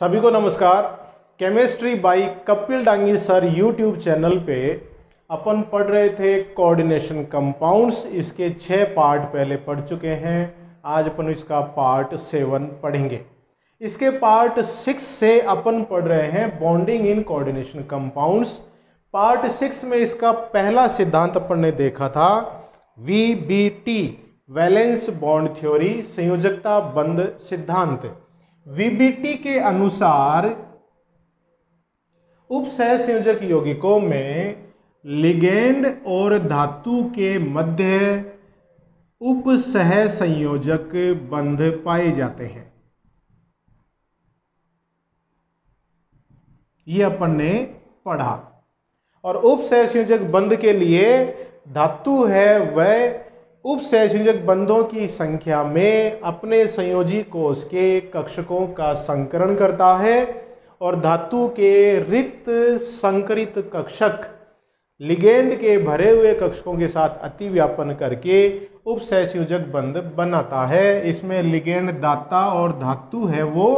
सभी को नमस्कार। Chemistry by Kapil Dangi sir YouTube channel पे अपन पढ़ रहे थे कोऑर्डिनेशन कंपाउंड्स। इसके 6 पार्ट पहले पढ़ चुके हैं। आज अपन इसका पार्ट 7 पढ़ेंगे। इसके पार्ट 6 से अपन पढ़ रहे हैं bonding in coordination compounds. Part 6 में इसका पहला सिद्धांत अपन ने देखा था VBT, वैलेंस बॉन्ड थ्योरी, संयोजकता बंध सिद्धांत। VBT के अनुसार उपसहसंयोजक यौगिकों में लिगेंड और धातु के मध्य उपसहसंयोजक बंध पाए जाते हैं। ये अपन ने पढ़ा। और उपसहसंयोजक बंध के लिए धातु है वह उपसहसंयोजक बंधों की संख्या में अपने संयोजी कोष के कक्षकों का संकरण करता है और धातु के रिक्त संकरित कक्षक लिगेंड के भरे हुए कक्षकों के साथ अतिव्यापन करके उपसहसंयोजक बंध बनाता है। इसमें लिगेंड दाता और धातु है वो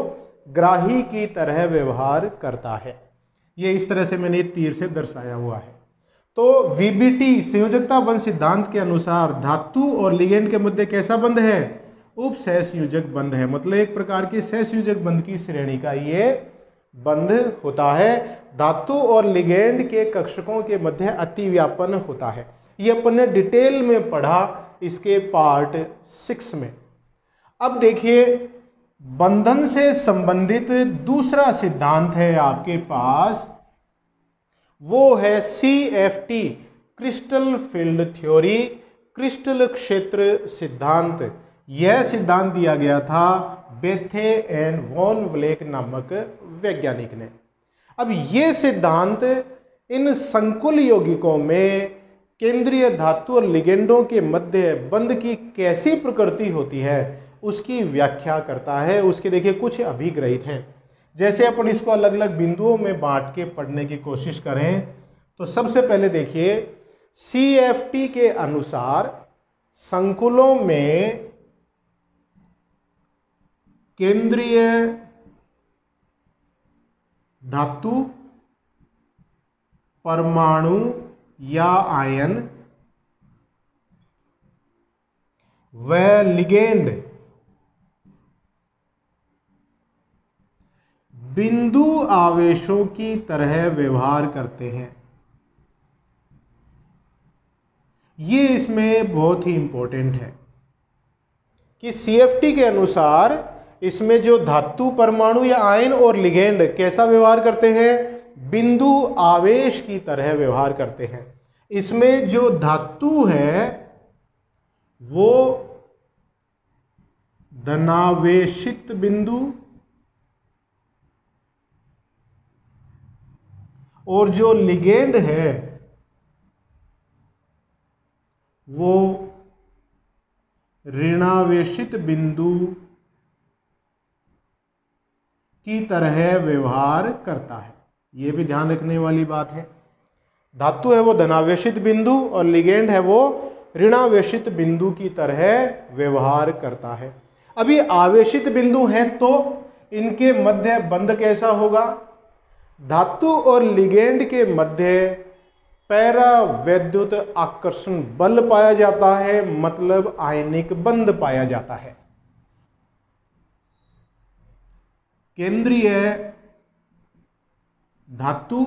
ग्राही की तरह व्यवहार करता है। ये इस तरह से मैंने तीर से दर्शाया हुआ है। तो VBT संयोजकता बंध सिद्धांत के अनुसार धातु और लिगेंड के मध्य कैसा बंध है? उपसहसंयोजक बंध है। मतलब एक प्रकार के सहसंयोजक बंध की श्रेणी का ये बंध होता है। धातु और लिगेंड के कक्षकों के मध्य अतिव्यापन होता है। ये अपन ने डिटेल में पढ़ा इसके पार्ट 6 में। अब देखिए बंधन से संबंधित दूसरा सिद्धांत है आपके पास, वो है CFT, crystal field theory, crystal क्षेत्र सिद्धांत। यह सिद्धांत दिया गया था बेथे एंड वॉन व्लेक नामक वैज्ञानिक ने। अब ये सिद्धांत इन संकुल यौगिकों में केंद्रीय धातु और लिगेंडों के मध्य बंध की कैसी प्रकृति होती है उसकी व्याख्या करता है। उसके देखिए कुछ अभिग्रहित हैं। जैसे अपन इसको अलग अलग बिंदुओं में बांट के पढ़ने की कोशिश करें तो सबसे पहले देखिए CFT के अनुसार संकुलों में केंद्रीय धातु, परमाणु या आयन व लिगेंड बिंदु आवेशों की तरह व्यवहार करते हैं। ये इसमें बहुत ही इंपॉर्टेंट है कि CFT के अनुसार इसमें जो धातु, परमाणु या आयन और लिगेंड कैसा व्यवहार करते हैं? बिंदु आवेश की तरह व्यवहार करते हैं। इसमें जो धातु है वो धनावेशित बिंदु और जो लिगेंड है वो ऋणावेशित बिंदु की तरह व्यवहार करता है। ये भी ध्यान रखने वाली बात है। धातु है वो धनावेशित बिंदु और लिगेंड है वो ऋणावेशित बिंदु की तरह व्यवहार करता है। अब ये आवेशित बिंदु हैं तो इनके मध्य बंध कैसा होगा? धातु और लिगेंड के मध्य पैरावैद्युत आकर्षण बल पाया जाता है, मतलब आयनिक बंध पाया जाता है। केंद्रीय धातु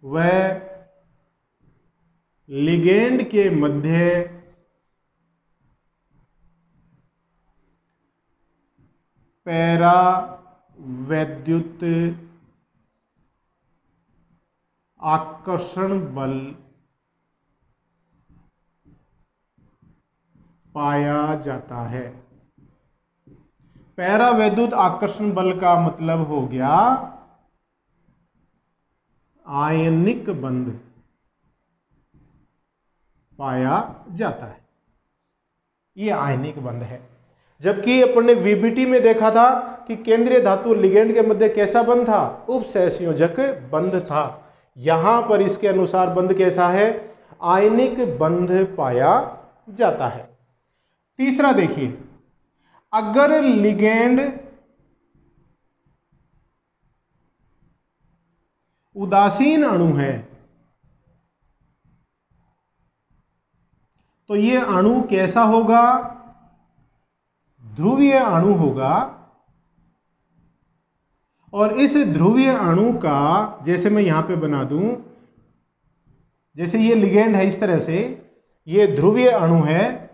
व लिगेंड के मध्य पैरावैद्युत आकर्षण बल पाया जाता है। पैरावैद्युत आकर्षण बल का मतलब हो गया आयनिक बंध पाया जाता है। ये आयनिक बंध है। जबकि अपन ने VBT में देखा था कि केंद्रीय धातु लिगेंड के मध्य कैसा बंध था? उपसहसंयोजक बंध था। यहां पर इसके अनुसार बंध कैसा है? आयनिक बंध पाया जाता है। तीसरा देखिए, अगर लिगेंड उदासीन अणु है तो ये अणु कैसा होगा? ध्रुवीय अणु होगा। और इस ध्रुवीय अणु का, जैसे मैं यहां पे बना दूं, जैसे ये लिगेंड है, इस तरह से ये ध्रुवीय अणु है,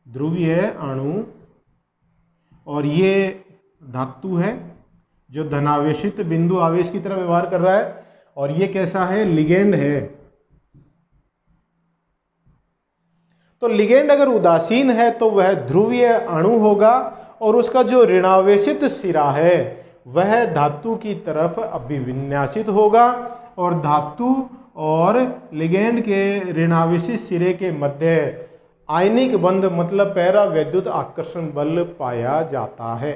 ध्रुवीय अणु, और ये धातु है जो धनावेशित बिंदु आवेश की तरह व्यवहार कर रहा है, और ये कैसा है? लिगेंड है। तो लिगेंड अगर उदासीन है तो वह ध्रुवीय अणु होगा, और उसका जो ऋणावेशित सिरा है वह धातु की तरफ अभिविन्यासित होगा, और धातु और लिगेंड के ऋणावेशित सिरे के मध्य आयनिक बंध मतलब पैरा वैद्युत आकर्षण बल पाया जाता है।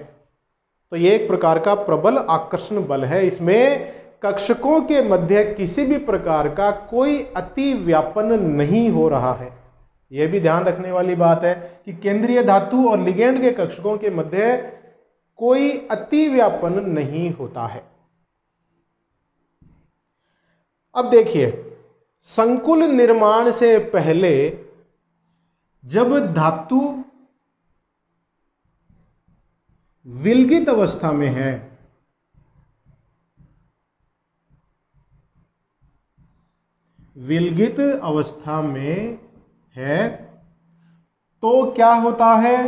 तो ये एक प्रकार का प्रबल आकर्षण बल है। इसमें कक्षकों के मध्य किसी भी प्रकार का कोई अति व्यापन नहीं हो रहा है। यह भी ध्यान रखने वाली बात है कि केंद्रीय धातु और लिगेंड के कक्षकों के मध्य कोई अति व्यापन नहीं होता है। अब देखिए, संकुल निर्माण से पहले जब धातु विलगित अवस्था में है, विलगित अवस्था में है, तो क्या होता है?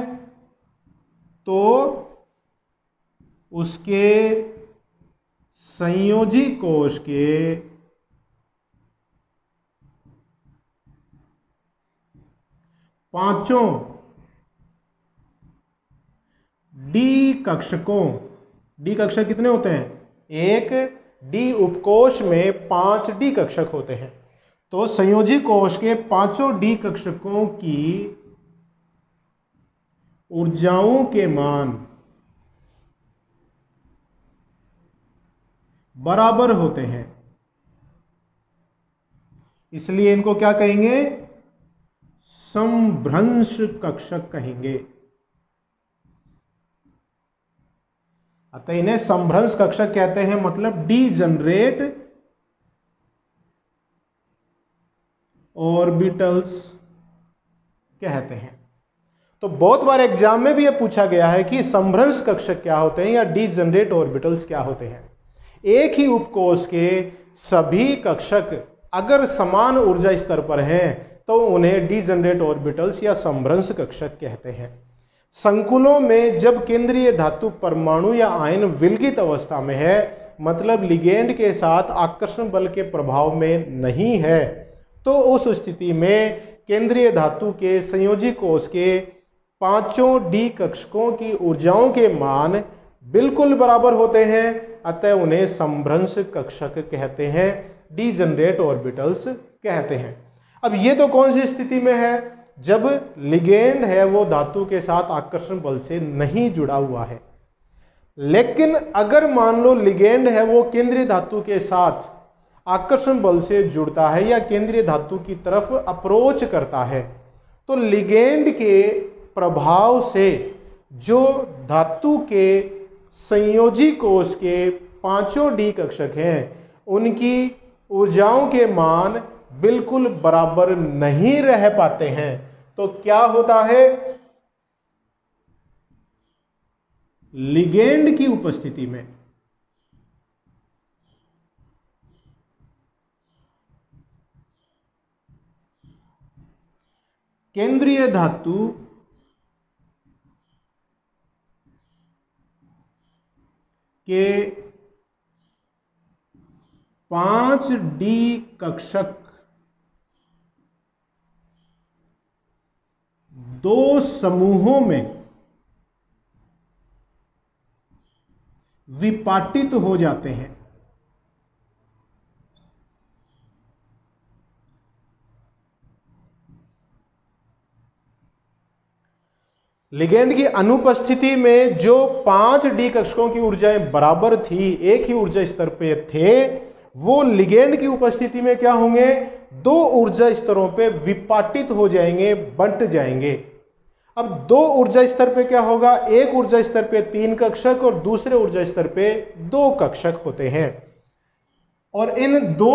तो उसके संयोजी कोश के पांचों डी कक्षकों, डी कक्षक कितने होते हैं? एक डी उपकोश में 5 डी कक्षक होते हैं। तो संयोजी कोश के पांचों डी कक्षकों की ऊर्जाओं के मान बराबर होते हैं, इसलिए इनको क्या कहेंगे? समभ्रंश कक्षक कहेंगे। अतः इन्हें समभ्रंश कक्षक कहते हैं, मतलब डीजनरेट ऑर्बिटल्स कहते हैं। तो बहुत बार एग्जाम में भी यह पूछा गया है कि समभ्रंश कक्षक क्या होते हैं या डीजनरेट ऑर्बिटल्स क्या होते हैं। एक ही उपकोश के सभी कक्षक अगर समान ऊर्जा स्तर पर हैं तो उन्हें डीजनरेट ऑर्बिटल्स या समभ्रंश कक्षक कहते हैं। संकुलों में जब केंद्रीय धातु परमाणु या आयन विलगित अवस्था में है, मतलब लिगेंड के साथ आकर्षण बल के प्रभाव में नहीं है, तो उस स्थिति में केंद्रीय धातु के संयोजी कोश के पांचों डी कक्षकों की ऊर्जाओं के मान बिल्कुल बराबर होते हैं, अतः उन्हें समभ्रंश कक्षक कहते हैं, डीजनरेट ऑर्बिटल्स कहते हैं। अब ये तो कौन सी स्थिति में है? जब लिगेंड है वो धातु के साथ आकर्षण बल से नहीं जुड़ा हुआ है। लेकिन अगर मान लो लिगेंड है वो केंद्रीय धातु के साथ आकर्षण बल से जुड़ता है या केंद्रीय धातु की तरफ अप्रोच करता है, तो लिगेंड के प्रभाव से जो धातु के संयोजी कोश के पांचों डी कक्षक हैं उनकी ऊर्जाओं के मान बिल्कुल बराबर नहीं रह पाते हैं। तो क्या होता है? लिगेंड की उपस्थिति में केंद्रीय धातु के 5 डी कक्षक 2 समूहों में विपाटित हो जाते हैं। लिगेंड की अनुपस्थिति में जो 5 डी कक्षकों की ऊर्जाएं बराबर थी, एक ही ऊर्जा स्तर पे थे, वो लिगेंड की उपस्थिति में क्या होंगे? 2 ऊर्जा स्तरों पे विपाटित हो जाएंगे, बंट जाएंगे। अब दो ऊर्जा स्तर पे क्या होगा, एक ऊर्जा स्तर पे 3 कक्षक और दूसरे ऊर्जा स्तर पे 2 कक्षक होते हैं। और इन दो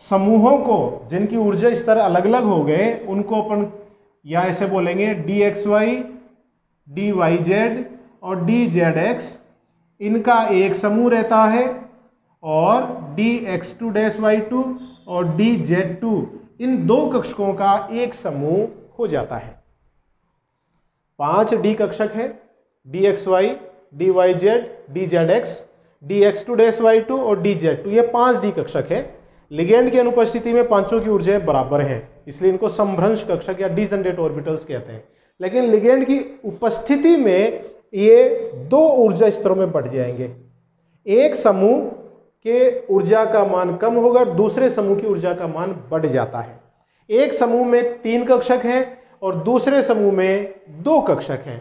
समूहों को जिनकी ऊर्जा स्तर अलग अलग हो गए उनको अपन या ऐसे बोलेंगे dxy, dyz और dzx, इनका एक समूह रहता है, और dx2-y2 और dz2, इन दो कक्षकों का एक समूह हो जाता है। 5 डी कक्षक है, dxy, dyz, dzx, dx2-y2 और dz2, ये 5 डी कक्षक है। लिगेंड की अनुपस्थिति में पांचों की ऊर्जाएं बराबर हैं, इसलिए इनको समभ्रंश कक्षक या डिजनरेट ऑर्बिटल्स कहते हैं। लेकिन लिगेंड की उपस्थिति में ये 2 ऊर्जा स्तरों में बढ़ जाएंगे। एक समूह के ऊर्जा का मान कम होगा, दूसरे समूह की ऊर्जा का मान बढ़ जाता है। एक समूह में 3 कक्षक हैं और दूसरे समूह में 2 कक्षक हैं।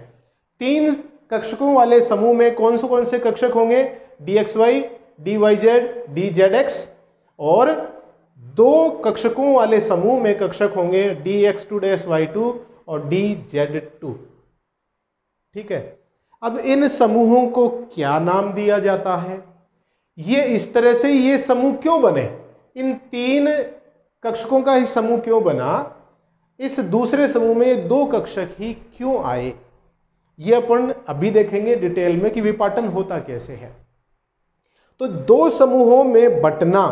3 कक्षकों वाले समूह में कौन से कक्षक होंगे, dxy, dyz, dzx, और 2 कक्षकों वाले समूह में कक्षक होंगे dx2-y2 और dz2। ठीक है, अब इन समूहों को क्या नाम दिया जाता है, ये इस तरह से ये समूह क्यों बने, इन 3 कक्षकों का ही समूह क्यों बना, इस दूसरे समूह में 2 कक्षक ही क्यों आए, ये अपन अभी देखेंगे डिटेल में कि विपाटन होता कैसे है। तो 2 समूहों में बंटना,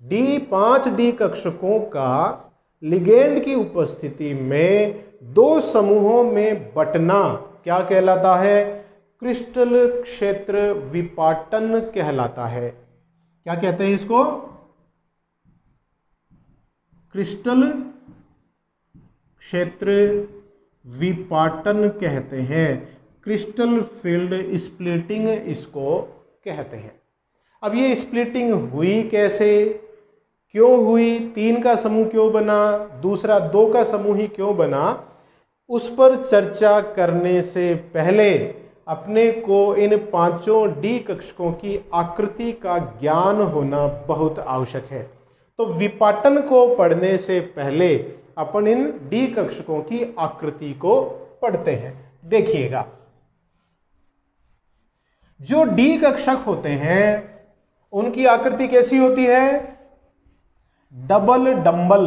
5 डी कक्षकों का लिगेंड की उपस्थिति में 2 समूहों में बंटना क्या कहलाता है, क्रिस्टल क्षेत्र विपाटन कहलाता है। क्या कहते हैं इसको, क्रिस्टल क्षेत्र विपाटन कहते हैं, क्रिस्टल फील्ड स्प्लिटिंग इसको कहते हैं। अब ये स्प्लिटिंग हुई कैसे, क्यों हुई, 3 का समूह क्यों बना, दूसरा 2 का समूह ही क्यों बना, उस पर चर्चा करने से पहले अपने को इन 5 डी कक्षकों की आकृति का ज्ञान होना बहुत आवश्यक है। तो विपाटन को पढ़ने से पहले अपन इन डी कक्षकों की आकृति को पढ़ते हैं। देखिएगा, जो डी कक्षक होते हैं उनकी आकृति कैसी होती है, डबल डंबल,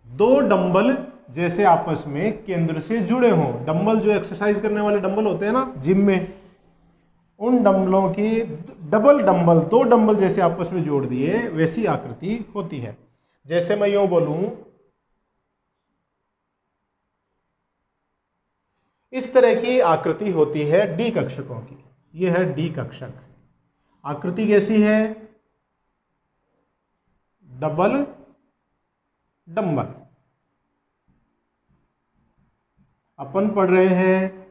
2 डंबल जैसे आपस में केंद्र से जुड़े हों। डंबल जो एक्सरसाइज करने वाले डंबल होते हैं ना जिम में, उन डंबलों की डबल डंबल, 2 डंबल जैसे आपस में जोड़ दिए वैसी आकृति होती है। जैसे मैं यूं बोलूं, इस तरह की आकृति होती है डी कक्षकों की। यह है डी कक्षक, आकृति कैसी है, डबल डंबल। अपन पढ़ रहे हैं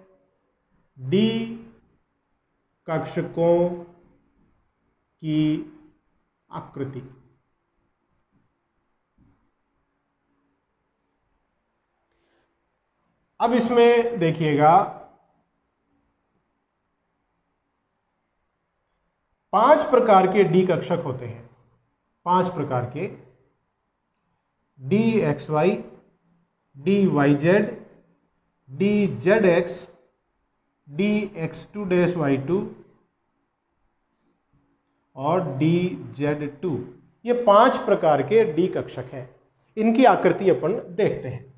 डी कक्षकों की आकृति। अब इसमें देखिएगा 5 प्रकार के डी कक्षक होते हैं, 5 प्रकार के, dxy, dyz, dzx, dx2-y2 और dz2। ये 5 प्रकार के डी कक्षक हैं। इनकी आकृति अपन देखते हैं।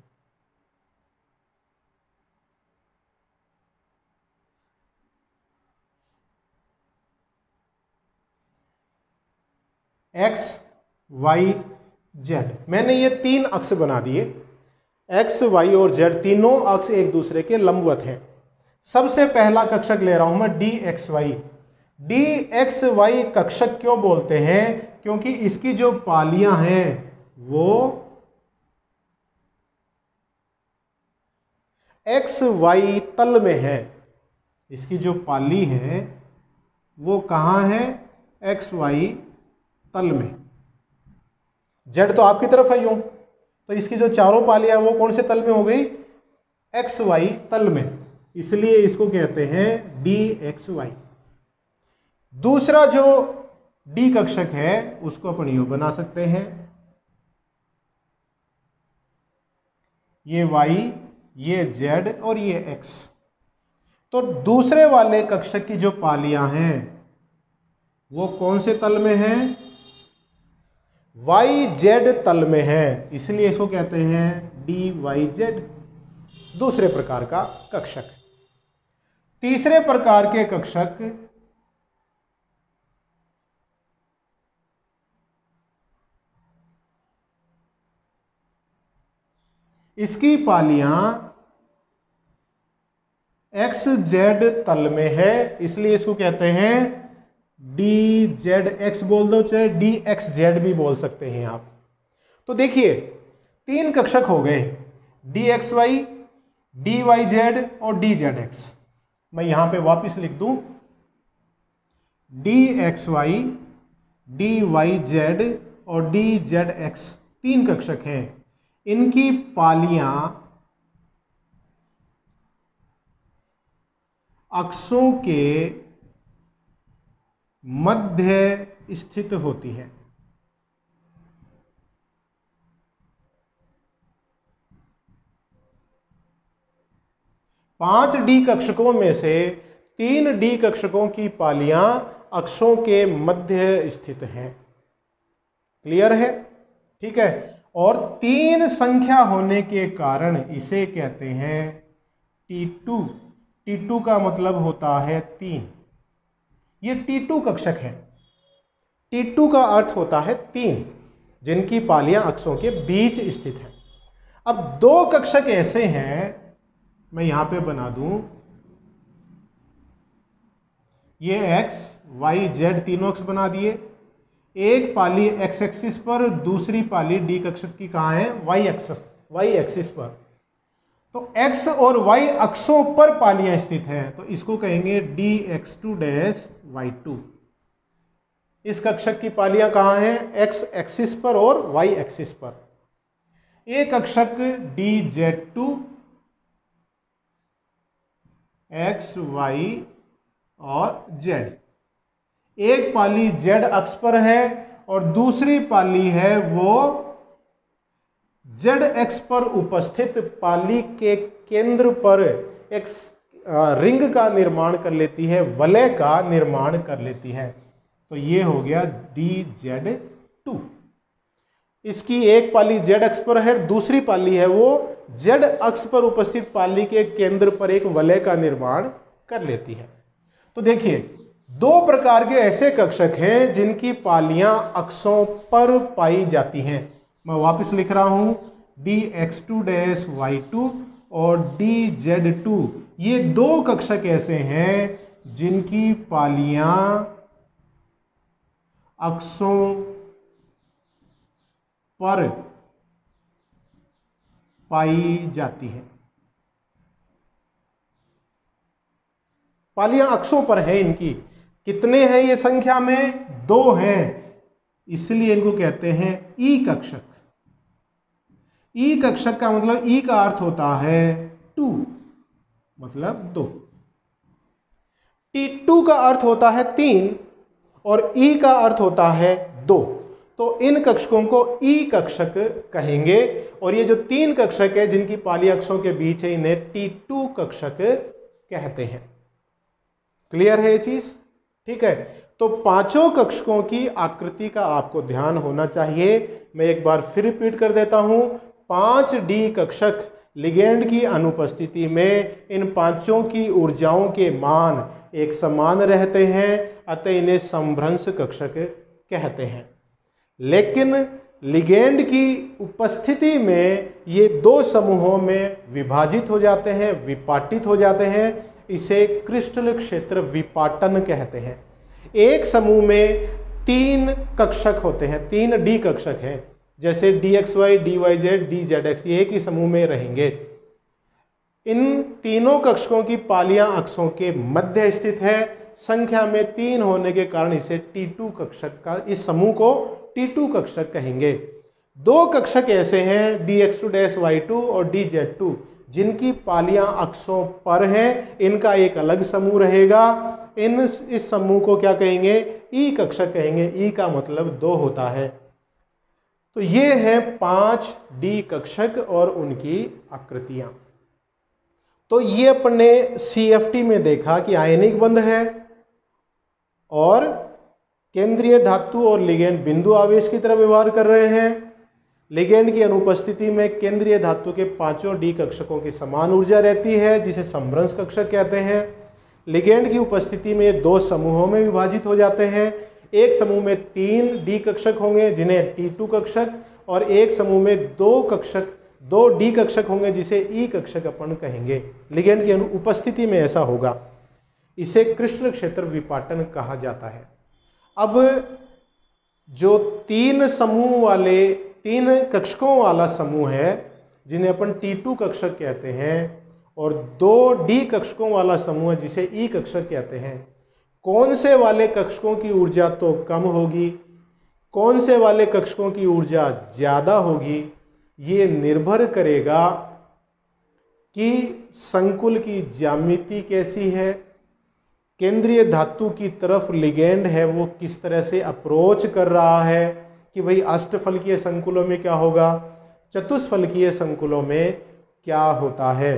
एक्स, वाई, जेड, मैंने ये 3 अक्ष बना दिए। एक्स, वाई और जेड तीनों अक्ष एक दूसरे के लंबवत हैं। सबसे पहला कक्षक ले रहा हूं मैं D X Y. D X Y कक्षक क्यों बोलते हैं, क्योंकि इसकी जो पालियां हैं वो एक्स वाई तल में है। इसकी जो पाली है वो कहाँ है, एक्स वाई तल में। जेड तो आपकी तरफ है यूं, तो इसकी जो चारों पालियां हैं वो कौन से तल में हो गई, एक्स वाई तल में, इसलिए इसको कहते हैं डी एक्स वाई। दूसरा जो डी कक्षक है उसको अपन यूं बना सकते हैं, ये वाई ये z और ये x। तो दूसरे वाले कक्षक की जो पालियां हैं वो कौन से तल में हैं? YZ तल में है, इसलिए इसको कहते हैं DYZ, दूसरे प्रकार का कक्षक। तीसरे प्रकार के कक्षक इसकी पालियां XZ तल में है, इसलिए इसको कहते हैं DZX बोल दो, चाहे DXZ भी बोल सकते हैं आप। तो देखिए 3 कक्षक हो गए, DXY, DYZ और DZX। मैं यहां पे वापस लिख दूं, DXY, DYZ और DZX 3 कक्षक हैं। इनकी पालियां अक्षों के मध्य स्थित होती है। पांच डी कक्षकों में से 3 डी कक्षकों की पालियां अक्षों के मध्य स्थित हैं। क्लियर है? ठीक है। और 3 संख्या होने के कारण इसे कहते हैं T2। T2 का मतलब होता है 3। ये T2 कक्षक है। T2 का अर्थ होता है 3, जिनकी पालियां अक्षों के बीच स्थित हैं। अब 2 कक्षक ऐसे हैं, मैं यहां पे बना दूं, ये x, y, z तीनों अक्ष बना दिए। एक पाली x एक्सिस पर, दूसरी पाली डी कक्षक की कहां है? y एक्सिस पर। तो x और y अक्षों पर पालियां स्थित हैं, तो इसको कहेंगे dx2 y2। इस कक्षक की पालियां कहां हैं? x एक्सिस पर और y एक्सिस पर। एक कक्षक dz2 x, y और z। एक पाली z अक्ष पर है और दूसरी पाली है वो z अक्ष पर उपस्थित पाली के केंद्र पर एक रिंग का निर्माण कर लेती है, वलय का निर्माण कर लेती है। तो ये हो गया dz2। इसकी एक पाली z अक्ष पर है, दूसरी पाली है वो z अक्ष पर उपस्थित पाली के केंद्र पर एक वलय का निर्माण कर लेती है। तो देखिए 2 प्रकार के ऐसे कक्षक हैं जिनकी पालियां अक्षों पर पाई जाती हैं। मैं वापस लिख रहा हूं, dx2 y2 और dz2। ये 2 कक्षक ऐसे हैं जिनकी पालियां अक्षों पर पाई जाती हैं। पालियां अक्षों पर है इनकी। कितने हैं ये संख्या में? 2 हैं, इसलिए इनको कहते हैं ई कक्षक। ई कक्षक का मतलब ई का अर्थ होता है 2, मतलब 2। T2 का अर्थ होता है 3 और ई का अर्थ होता है 2। तो इन कक्षकों को ई कक्षक कहेंगे। और ये जो 3 कक्षक है जिनकी पाली अक्षों के बीच है, इन्हें T2 कक्षक कहते हैं। क्लियर है ये चीज? ठीक है। तो 5 कक्षकों की आकृति का आपको ध्यान होना चाहिए। मैं एक बार फिर रिपीट कर देता हूं। 5D कक्षक लिगेंड की अनुपस्थिति में इन 5 की ऊर्जाओं के मान एक समान रहते हैं, अतः इन्हें समभ्रंश कक्षक कहते हैं। लेकिन लिगेंड की उपस्थिति में ये 2 समूहों में विभाजित हो जाते हैं, विपाटित हो जाते हैं। इसे क्रिस्टल क्षेत्र विपाटन कहते हैं। एक समूह में 3 कक्षक होते हैं, 3D कक्षक हैं, जैसे dxy, dyz, dzx, ये एक ही समूह में रहेंगे। इन तीनों कक्षकों की पालियां अक्षों के मध्य स्थित है। संख्या में 3 होने के कारण इसे T2 कक्षक का, इस समूह को T2 कक्षक कहेंगे। 2 कक्षक ऐसे हैं dx2 y2 और dz2 जिनकी पालियां अक्षों पर हैं। इनका एक अलग समूह रहेगा। इस समूह को क्या कहेंगे? ई कक्षक कहेंगे। ई का मतलब 2 होता है। तो ये हैं 5D कक्षक और उनकी आकृतियां। तो ये अपन ने CFT में देखा कि आयनिक बंध है और केंद्रीय धातु और लिगेंड बिंदु आवेश की तरह व्यवहार कर रहे हैं। लिगेंड की अनुपस्थिति में केंद्रीय धातु के पांचों डी कक्षकों की समान ऊर्जा रहती है, जिसे समभ्रंश कक्षक कहते हैं। लिगेंड की उपस्थिति में ये दो समूहों में विभाजित हो जाते हैं। एक समूह में 3 डी कक्षक होंगे जिन्हें T2 कक्षक, और एक समूह में 2 डी कक्षक होंगे जिसे E कक्षक अपन कहेंगे। लिगेंड की उपस्थिति में ऐसा होगा। इसे कृष्ण क्षेत्र विपाटन कहा जाता है। अब जो 3 कक्षकों वाला समूह है जिन्हें अपन T2 कक्षक कहते हैं, और 2 डी कक्षकों वाला समूह है जिसे E कक्षक कहते हैं, कौन से वाले कक्षकों की ऊर्जा तो कम होगी, कौन से वाले कक्षकों की ऊर्जा ज़्यादा होगी, ये निर्भर करेगा कि संकुल की ज्यामिति कैसी है, केंद्रीय धातु की तरफ लिगेंड है वो किस तरह से अप्रोच कर रहा है, कि भाई अष्टफलकीय संकुलों में क्या होगा, चतुष्फलकीय संकुलों में क्या होता है।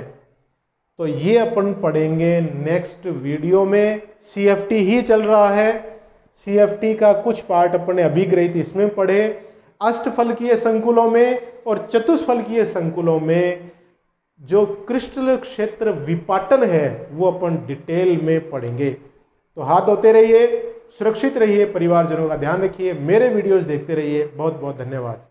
तो ये अपन पढ़ेंगे नेक्स्ट वीडियो में। CFT ही चल रहा है, CFT का कुछ पार्ट अपन ने अभिग्रहित इसमें पढ़े। अष्टफलकीय संकुलों में और चतुष्फलकीय संकुलों में जो कृष्ण क्षेत्र विपाटन है वो अपन डिटेल में पढ़ेंगे। तो हाथ धोते रहिए, सुरक्षित रहिए, परिवारजनों का ध्यान रखिए, मेरे वीडियोस देखते रहिए। बहुत बहुत धन्यवाद।